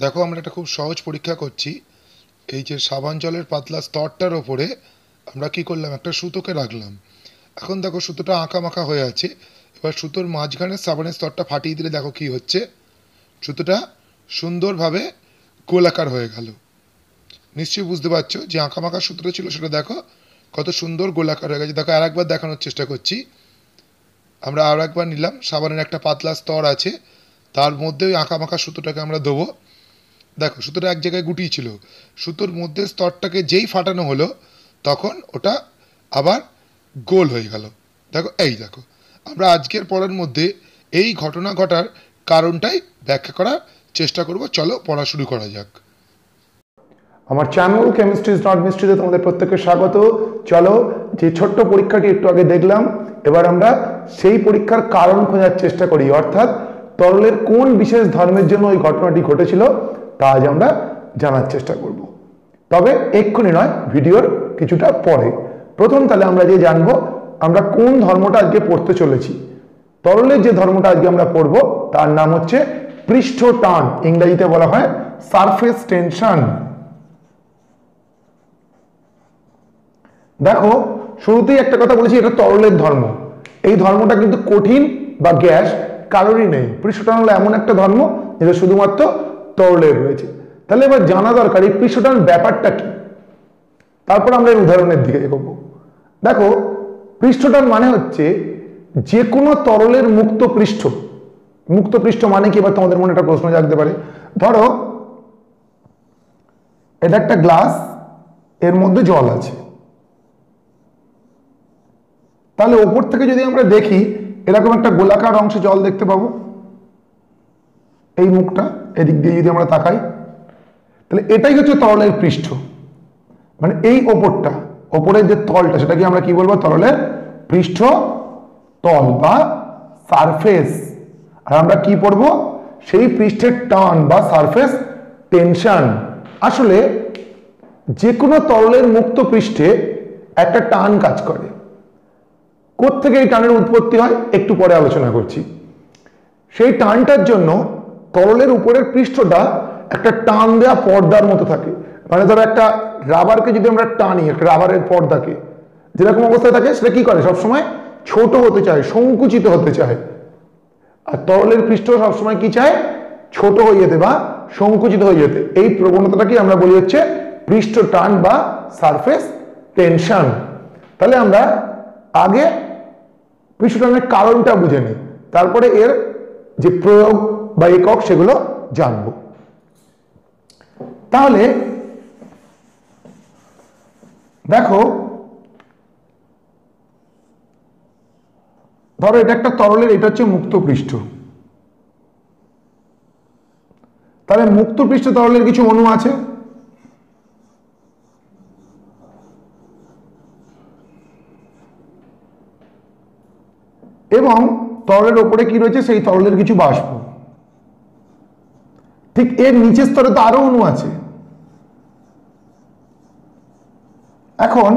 দেখো আমরা একটা খুব সহজ পরীক্ষা করছি। এই যে সাবান জলের পাতলা স্তরটার ওপরে আমরা কি করলাম, একটা সুতোকে রাখলাম। এখন দেখো সুতোটা আঁকা মাখা হয়ে আছে। এবার সুতোর মাঝখানে সাবানের স্তরটা ফাটিয়ে দিলে দেখো কি হচ্ছে, সুতোটা সুন্দরভাবে গোলাকার হয়ে গেল। নিশ্চয়ই বুঝতে পারছো যে আঁকা মাখা সুতোটা ছিল সেটা দেখো কত সুন্দর গোলাকার হয়ে গেছে। দেখো আর একবার দেখানোর চেষ্টা করছি। আমরা আর একবার নিলাম, সাবানের একটা পাতলা স্তর আছে, তার মধ্যে ওই আঁকা মাখা সুতোটাকে আমরা দেবো। দেখো সুতোটা এক জায়গায় গুটিয়ে ছিল, সুতোর মধ্যে স্তরটাকে যেই ফাটানো হলো তখন ওটা আবার গোল হয়ে গেল। দেখো এই দেখো, আমরা আজকের পড়ার মধ্যে এই ঘটনা ঘটার কারণটাই ব্যাখ্যা করার চেষ্টা করব। চলো পড়া শুরু করা যাক। আমার চ্যানেল কেমিস্ট্রি ইজ নট মিস্ট্রিতে তোমাদের প্রত্যেককে স্বাগত। চলো, যে ছোট্ট পরীক্ষাটি একটু আগে দেখলাম, এবার আমরা সেই পরীক্ষার কারণ খোঁজার চেষ্টা করি, অর্থাৎ তরলের কোন বিশেষ ধর্মের জন্য ওই ঘটনাটি ঘটেছিল তা আজ আমরা জানার চেষ্টা করব। তবে এক্ষুনি নয়, ভিডিওর কিছুটা পরে। প্রথম তাহলে আমরা যে জানবো আমরা কোন ধর্মটা আজকে পড়তে চলেছি। তরলের যে ধর্মটা আজকে আমরা পড়বো তার নাম হচ্ছে পৃষ্ঠ টান, ইংরেজিতে বলা হয় সারফেস টেনশন। দেখো শুরুতেই একটা কথা বলেছি, এটা তরলের ধর্ম। এই ধর্মটা কিন্তু কঠিন বা গ্যাস কারোরই নেই। পৃষ্ঠটান হলো এমন একটা ধর্ম যেটা শুধুমাত্র তরলের রয়েছে। তাহলে এবার জানা দরকার এই পৃষ্ঠটান ব্যাপারটা কি, তারপর আমরা এই উদাহরণের দিকে এগোবো। দেখো পৃষ্ঠটান মানে হচ্ছে যে কোনো তরলের মুক্ত পৃষ্ঠ। মুক্ত পৃষ্ঠ মানে কি, এবার তোমাদের মনে একটা প্রশ্ন জাগতে পারে। ধরো এটা একটা গ্লাস, এর মধ্যে জল আছে। তাহলে ওপর থেকে যদি আমরা দেখি এরকম একটা গোলাকার অংশে জল দেখতে পাবো। এই মুখটা এদিক দিয়ে যদি আমরা তাকাই, তাহলে এটাই হচ্ছে তরলের পৃষ্ঠ। মানে এই ওপরটা, ওপরের যে তলটা, সেটাকে আমরা কি বলবো, তরলের পৃষ্ঠ তল বা সারফেস। আর আমরা কি পড়বো, সেই পৃষ্ঠের টান বা সারফেস টেনশন। আসলে যে কোনো তরলের মুক্ত পৃষ্ঠে একটা টান কাজ করে। কোত্থেকে এই টানের উৎপত্তি হয় একটু পরে আলোচনা করছি। সেই টানটার জন্য তরলের উপরের পৃষ্ঠটা একটা টান দেওয়া পর্দার মতো থাকে। মানে ধরো একটা রাবারকে যদি আমরা টানি, একটা রাবারের পর্দাকে যেরকম অবস্থায় থাকে সেটা কি করে, সবসময় ছোট হতে চায়, সংকুচিত হতে চায়। আর তরলের পৃষ্ঠ সবসময় কি চায়, ছোট হয়ে যেতে বা সংকুচিত হয়ে যেতে। এই প্রবণতাটাকে আমরা বলি হচ্ছে পৃষ্ঠ টান বা সারফেস টেনশন। তাহলে আমরা আগে পৃষ্ঠটানের কারণটা বুঝে নিই, তারপরে এর যে প্রয়োগ বা একক সেগুলো জানব। তাহলে দেখো, ধরো এটা একটা তরলের, এটা হচ্ছে মুক্ত পৃষ্ঠ। তাহলে মুক্ত পৃষ্ঠ তরলের কিছু অণু আছে। এবং তরলের ওপরে কি রয়েছে, সেই তরলের কিছু বাষ্প। ঠিক এর নিচের স্তরে তো আরো অণু আছে। এখন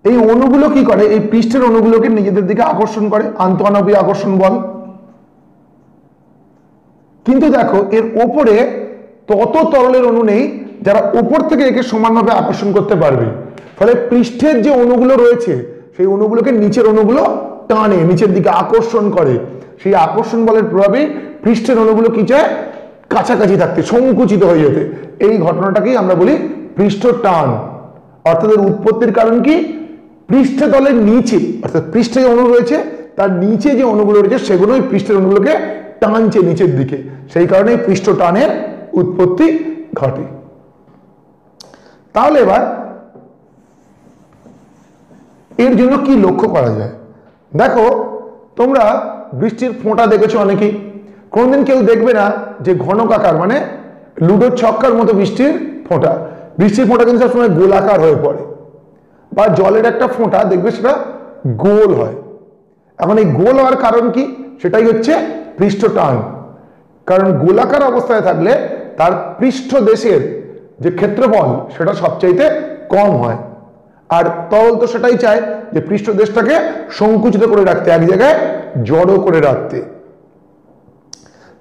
এই অণুগুলো কি করে, এই পৃষ্ঠের অণুগুলোকে নিজেদের দিকে আকর্ষণ করে, আন্তঃআণবিক আকর্ষণ বল। কিন্তু দেখো এর ওপরে তত তরলের অণু নেই যারা ওপর থেকে একে সমানভাবে আকর্ষণ করতে পারবে। ফলে পৃষ্ঠের যে অণুগুলো রয়েছে সেই অণুগুলোকে নিচের অণুগুলো টানে, নিচের দিকে আকর্ষণ করে। সেই আকর্ষণ বলের প্রভাবে পৃষ্ঠের অণুগুলো কি চায়, কাছাকাছি থাকতে, সংকুচিত হয়ে যেতে। এই ঘটনাটাকেই আমরা বলি পৃষ্ঠ টান। অর্থাৎ এর উৎপত্তির কারণ কি, পৃষ্ঠতলের নিচে, অর্থাৎ পৃষ্ঠে যে অণু রয়েছে তার নিচে যে অণুগুলো রয়েছে সেগুলো ওই পৃষ্ঠের অণুগুলোকে টানছে নিচের দিকে। সেই কারণে পৃষ্ঠ টানের উৎপত্তি ঘটে। তাহলে এবার এর জন্য কি লক্ষ্য করা যায়। দেখো তোমরা বৃষ্টির ফোঁটা দেখেছো অনেকেই। কোনদিন কেউ দেখবে না যে ঘনকাকার, মানে লুডোর ছক্কার মতো বৃষ্টির ফোঁটা। বৃষ্টির ফোঁটা কিন্তু সবসময় গোলাকার হয়ে পড়ে, বা জলের একটা ফোঁটা দেখবে সেটা গোল হয়। এখন এই গোল হওয়ার কারণ কি, সেটাই হচ্ছে পৃষ্ঠ টান। কারণ গোলাকার অবস্থায় থাকলে তার পৃষ্ঠ দেশের যে ক্ষেত্রফল সেটা সবচাইতে কম হয়। আর তরল তো সেটাই চায় যে পৃষ্ঠ দেশটাকে সংকুচিত করে রাখতে, এক জায়গায় জড়ো করে রাখতে।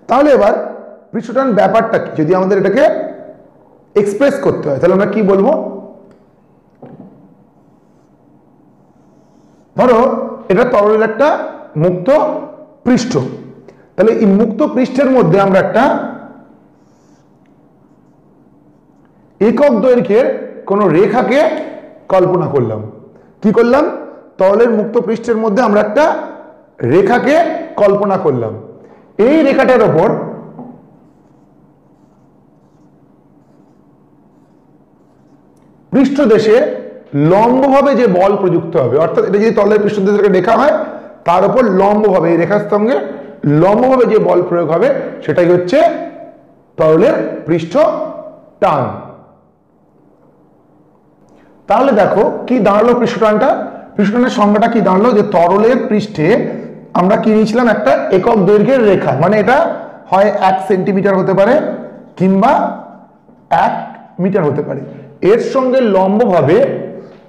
তাহলে এবার পৃষ্ঠটান ব্যাপারটা কি যদি আমাদের এটাকে এক্সপ্রেস করতে হয় তাহলে আমরা কি বলবো? ধরো এটা তরলের একটা মুক্ত পৃষ্ঠ, তাহলে এই মুক্ত পৃষ্ঠের মধ্যে আমরা একটা একক দৈর্ঘ্যের কোন রেখাকে কল্পনা করলাম। কি করলাম? তরলের মুক্ত পৃষ্ঠের মধ্যে আমরা একটা রেখাকে কল্পনা করলাম। এই রেখাটার উপর পৃষ্ঠদেশে লম্বভাবে যে বল প্রযুক্ত হবে, অর্থাৎ এটা যদি তরলের পৃষ্ঠদেশে রেখা হয় তার উপর লম্বভাবে এই রেখার সঙ্গে লম্বভাবে যে বল প্রয়োগ হবে সেটাই হচ্ছে তরলের পৃষ্ঠ টান। তাহলে দেখো কি দাঁড়ালো পৃষ্ঠটানটা? পৃষ্ঠটানের সংজ্ঞাটা কি দাঁড়ালো? যে তরলের পৃষ্ঠে আমরা কি নিয়েছিলাম? একটা একক দৈর্ঘ্যের রেখা, মানে এটা হয় 1 সেন্টিমিটার হতে পারে কিংবা 1 মিটার হতে পারে, এর সঙ্গে লম্বভাবে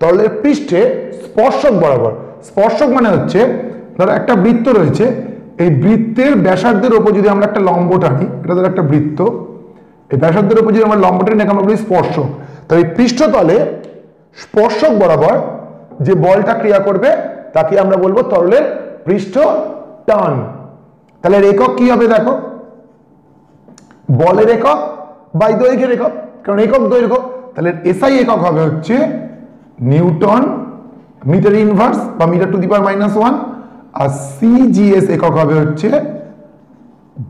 তরলের পৃষ্ঠে স্পর্শক বরাবর। স্পর্শক মানে হচ্ছে ধরো একটা বৃত্ত রয়েছে, এই বৃত্তের ব্যাসার্ধের উপর যদি আমরা একটা লম্ব টানি, এটা ধরো একটা বৃত্ত, এই ব্যাসার্ধের উপর যদি আমরা লম্ব টানি আমরা বলি স্পর্শক। তো এই পৃষ্ঠতলে স্পর্শক বরাবর যে বলটা ক্রিয়া করবে তাকে আমরা বলবো তরলের পৃষ্ঠ টান। তাহলে এর একক কি হবে? দেখো, বলের একক বাই দৈর্ঘ্যের একক, কারণ একক দৈর্ঘ্য, তাহলে এসআই একক হবে হচ্ছে নিউটন মিটার ইনভার্স বা মিটার টু দি পাওয়ার -1, আর সিজিএস একক হবে হচ্ছে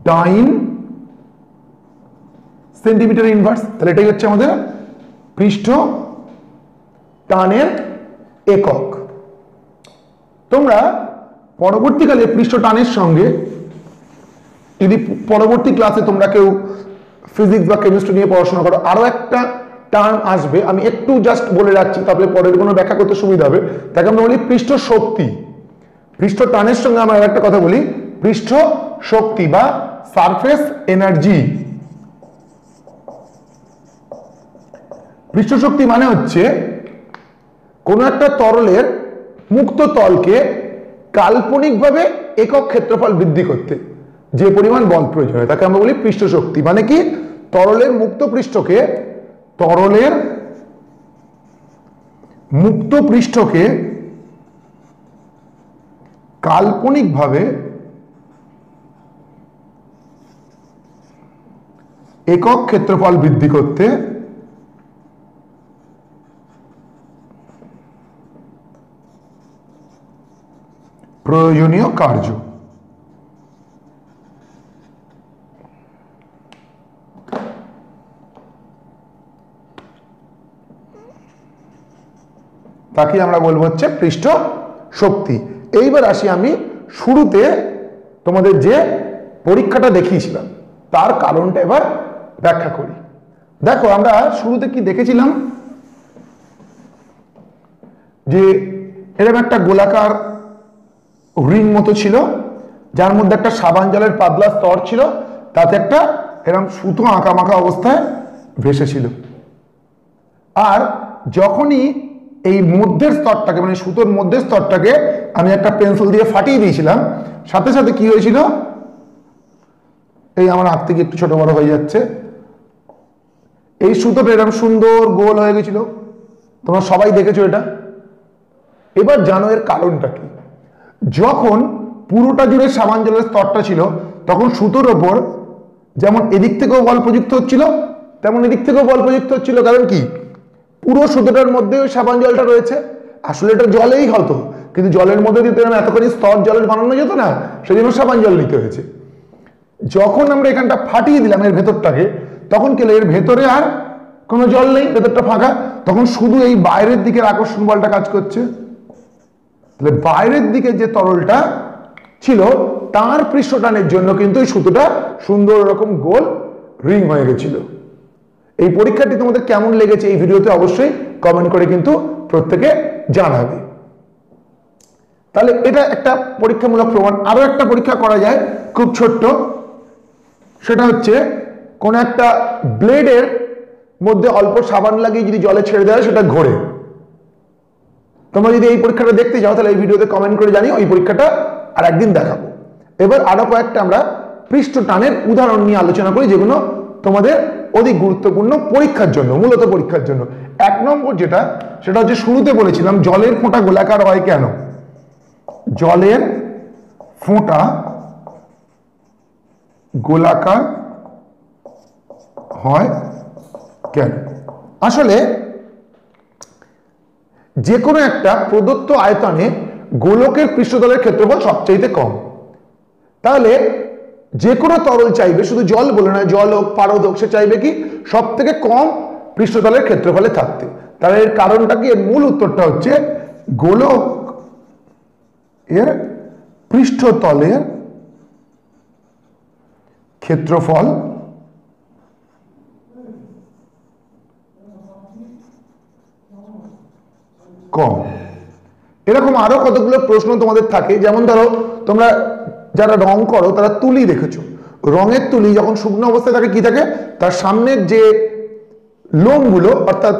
ডাইন সেন্টিমিটার ইনভার্স। তাহলে এটাই হচ্ছে আমাদের পৃষ্ঠ টানের একক। তোমরা পরবর্তীকালে পৃষ্ঠ টানের সঙ্গে যদি পরবর্তী ক্লাসে তোমরা কেউ ফিজিক্স বা কেমিস্ট্রি নিয়ে পড়াশোনা করো, আরো একটা টার্ম আসবে, আমি একটু জাস্ট বলে রাখছি, তাহলে পরের কোনো ব্যাখ্যা করতে সুবিধা হবে। তাকে আমরা বলি পৃষ্ঠ শক্তি। পৃষ্ঠ টানের সঙ্গে আমরা একটা কথা বলি পৃষ্ঠ শক্তি বা সারফেস এনার্জি। পৃষ্ঠ শক্তি মানে হচ্ছে কোন একটা তরলের মুক্ত তলকে কাল্পনিকভাবে একক ক্ষেত্রফল বৃদ্ধি করতে যে পরিমাণ বল প্রয়োজন হয় তাকে আমরা বলি পৃষ্ঠ শক্তি। মানে কি? তরলের মুক্ত পৃষ্ঠকে কাল্পনিকভাবে একক ক্ষেত্রফল বৃদ্ধি করতে প্রয়োজনীয় কার্য। তাকে আমরা বলবো হচ্ছে পৃষ্ঠ শক্তি। এইবার আসি আমি শুরুতে তোমাদের যে পরীক্ষাটা দেখিয়েছিলাম তার কারণটা এবার ব্যাখ্যা করি। দেখো আমরা শুরুতে কি দেখেছিলাম যে এরকম একটা গোলাকার রিং মতো ছিল যার মধ্যে একটা সাবান জলের পাতলা স্তর ছিল, তাতে একটা এরকম সুতো আঁকা মাখা অবস্থায় ভেসেছিল। আর যখনই এই মধ্যের স্তরটাকে মানে সুতোর মধ্যের স্তরটাকে আমি একটা পেন্সিল দিয়ে ফাটিয়ে দিয়েছিলাম, সাথে সাথে কি হয়েছিল? এই আমার হাত থেকে একটু ছোট বড় হয়ে যাচ্ছে, এই সুতোটা এরকম সুন্দর গোল হয়ে গেছিল। তোমরা সবাই দেখেছো এটা। এবার জানো এর কারণটা কি? যখন পুরোটা জুড়ে সাবান জলের স্তরটা ছিল তখন সুতোর ওপর যেমন এদিক থেকেও বল প্রযুক্ত হচ্ছিল তেমন এদিক থেকেও বল প্রযুক্ত হচ্ছিল। কারণ কি? পুরো সুতোটার মধ্যে ওই সাবান জলটা রয়েছে, আসলে এটা জলেই হতো, কিন্তু জলের মধ্যে দিতে এতখানি স্তর জলের বানানো যেত না, সেই জন্য সাবান জল নিতে হয়েছে। যখন আমরা এখানটা ফাটিয়ে দিলাম এর ভেতরটাকে, তখন কি এর ভেতরে আর কোনো জল নেই, ভেতরটা ফাঁকা, তখন শুধু এই বাইরের দিকের আকর্ষণ বলটা কাজ করছে। তাহলে বাইরের দিকে যে তরলটা ছিল তার পৃষ্ঠটানের জন্য কিন্তু এই সুতোটা সুন্দর রকম গোল রিং হয়ে গেছিল। এই পরীক্ষাটি তোমাদের কেমন লেগেছে এই ভিডিওতে অবশ্যই কমেন্ট করে কিন্তু প্রত্যেকে জানাবে। তাহলে এটা একটা পরীক্ষামূলক প্রমাণ। আরো একটা পরীক্ষা করা যায় খুব ছোট্ট, সেটা হচ্ছে কোন একটা ব্লেডের মধ্যে অল্প সাবান লাগিয়ে যদি জলে ছেড়ে দেওয়া হয় সেটা ঘোরে। তোমরা যদি এই পরীক্ষাটা দেখতে চাও তাহলে এই ভিডিওতে কমেন্ট করে জানিও, এই পরীক্ষাটা আর একদিন দেখাবো। এবার আরো কয়েকটা আমরা পৃষ্ঠ টানের উদাহরণ নিয়ে আলোচনা করি, যেগুলো তোমাদের অধিক গুরুত্বপূর্ণ পরীক্ষার জন্য, মূলত পরীক্ষার জন্য। 1 নম্বর যেটা, সেটা হচ্ছে শুরুতে বলেছিলাম জলের ফোঁটা গোলাকার হয় কেন। জলের ফোঁটা গোলাকার হয় কেন? আসলে যে কোনো একটা প্রদত্ত আয়তনে গোলকের পৃষ্ঠতলের ক্ষেত্রফল সবচাইতে কম। তাহলে যে কোনো তরল চাইবে, শুধু জল বলে না, জল হোক পারদ হোক, সে চাইবে কি সব থেকে কম পৃষ্ঠতলের ক্ষেত্রফলে থাকতে। তাহলে এর কারণটা কি? এর মূল উত্তরটা হচ্ছে গোলক এর পৃষ্ঠতলের ক্ষেত্রফল কম। এরকম আরো কতগুলো প্রশ্ন তোমাদের থাকে, যেমন ধরো তোমরা যারা রং করো তারা তুলি দেখেছো, রঙের তুলি যখন শুকনো অবস্থায় থাকে কি থাকে, তার সামনের যে লোমগুলো অর্থাৎ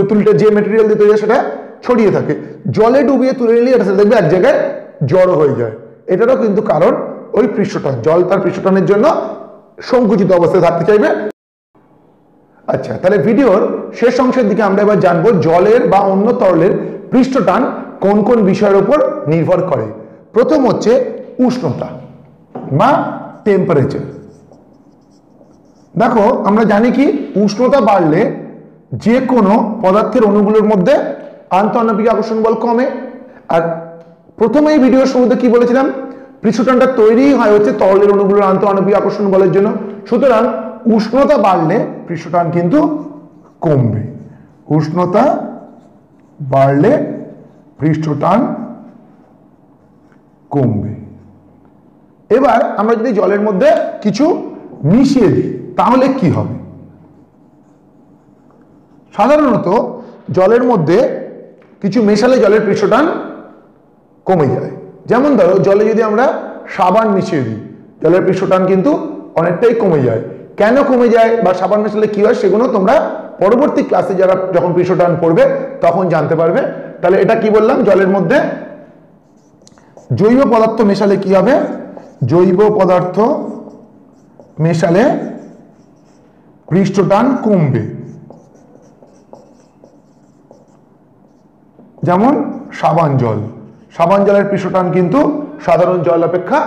তুলিটা যে মেটেরিয়াল দিয়ে তৈরি হয় সেটা ছড়িয়ে থাকে। জলে ডুবিয়ে তুলে নিলে এটা দেখবে এক জায়গায় জড়ো হয়ে যায়। এটারও কিন্তু কারণ ওই পৃষ্ঠটান, জল তার পৃষ্ঠটানের জন্য সংকুচিত অবস্থায় থাকতে চাইবে। আচ্ছা, তাহলে ভিডিওর শেষ অংশের দিকে আমরা এবার জানবো জলের বা অন্য তরলের পৃষ্ঠটান কোন কোন বিষয়ের উপর নির্ভর করে। প্রথম হচ্ছে উষ্ণতা বা টেম্পারেচার। দেখো আমরা জানি কি উষ্ণতা বাড়লে যে কোনো পদার্থের অণুগুলোর মধ্যে আন্তঃআণবিক আকর্ষণ বল কমে। আর প্রথমেই ভিডিওর শুরুতে কি বলেছিলাম, পৃষ্ঠটানটা তৈরি হয় হচ্ছে তরলের অণুগুলোর আন্তঃআণবিক আকর্ষণ বলের জন্য। সুতরাং উষ্ণতা বাড়লে পৃষ্ঠটান কিন্তু কমবে। উষ্ণতা বাড়লে পৃষ্ঠটান কমবে। এবার আমরা যদি জলের মধ্যে কিছু মিশিয়ে দিই তাহলে কি হবে? সাধারণত জলের মধ্যে কিছু মেশালে জলের পৃষ্ঠটান কমে যায়। যেমন ধরো জলে যদি আমরা সাবান মিশিয়ে দিই, জলের পৃষ্ঠটান কিন্তু অনেকটাই কমে যায়। কেন কমে যায় বা সাবান মেশালে কি হয় সেগুলো তোমরা পরবর্তী ক্লাসে যারা যখন পৃষ্ঠটান পড়বে তখন জানতে পারবে। তাহলে এটা কি বললাম, জলের মধ্যে জৈব পদার্থ মেশালে কি হবে? জৈব পদার্থ মেশালে পৃষ্ঠটান কমবে। যেমন সাবান জল, সাবান জলের পৃষ্ঠটান কিন্তু সাধারণ জল অপেক্ষা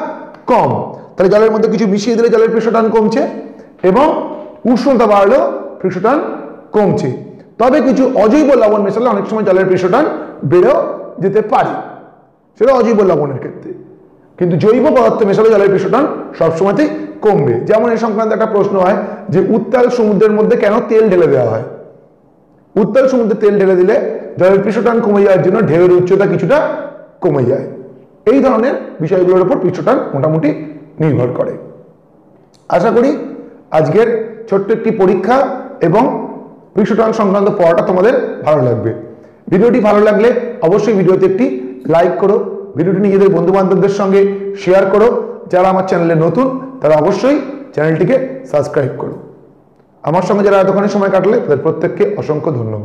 কম। তাহলে জলের মধ্যে কিছু মিশিয়ে দিলে জলের পৃষ্ঠটান কমছে এবং উষ্ণতা বাড়লেও পৃষ্ঠটান কমছে। তবে কিছু অজৈব লবণ মেশালে অনেক সময় জলের পৃষ্ঠটান বেড়েও যেতে পারে, সেটা অজৈব লবণের ক্ষেত্রে। কিন্তু জৈব পদার্থ মেশালে জলের পৃষ্ঠটান সবসময়তেই কমবে। যেমন এই সংক্রান্ত একটা প্রশ্ন হয় যে উত্তাল সমুদ্রের মধ্যে কেন তেল ঢেলে দেওয়া হয়? উত্তাল সমুদ্রে তেল ঢেলে দিলে জলের পৃষ্ঠটান কমে যাওয়ার জন্য ঢেউয়ের উচ্চতা কিছুটা কমে যায়। এই ধরনের বিষয়গুলোর উপর পৃষ্ঠটান মোটামুটি নির্ভর করে। আশা করি আজকের ছোট্ট একটি পরীক্ষা এবং পৃষ্ঠটান সংক্রান্ত পড়াটা তোমাদের ভালো লাগবে। ভিডিওটি ভালো লাগলে অবশ্যই ভিডিওতে একটি লাইক করো, ভিডিওটি নিজেদের বন্ধু বান্ধবদের সঙ্গে শেয়ার করো। যারা আমার চ্যানেলে নতুন তারা অবশ্যই চ্যানেলটিকে সাবস্ক্রাইব করো। আমার সঙ্গে যারা এতক্ষণ সময় কাটলে তাদের প্রত্যেককে অসংখ্য ধন্যবাদ।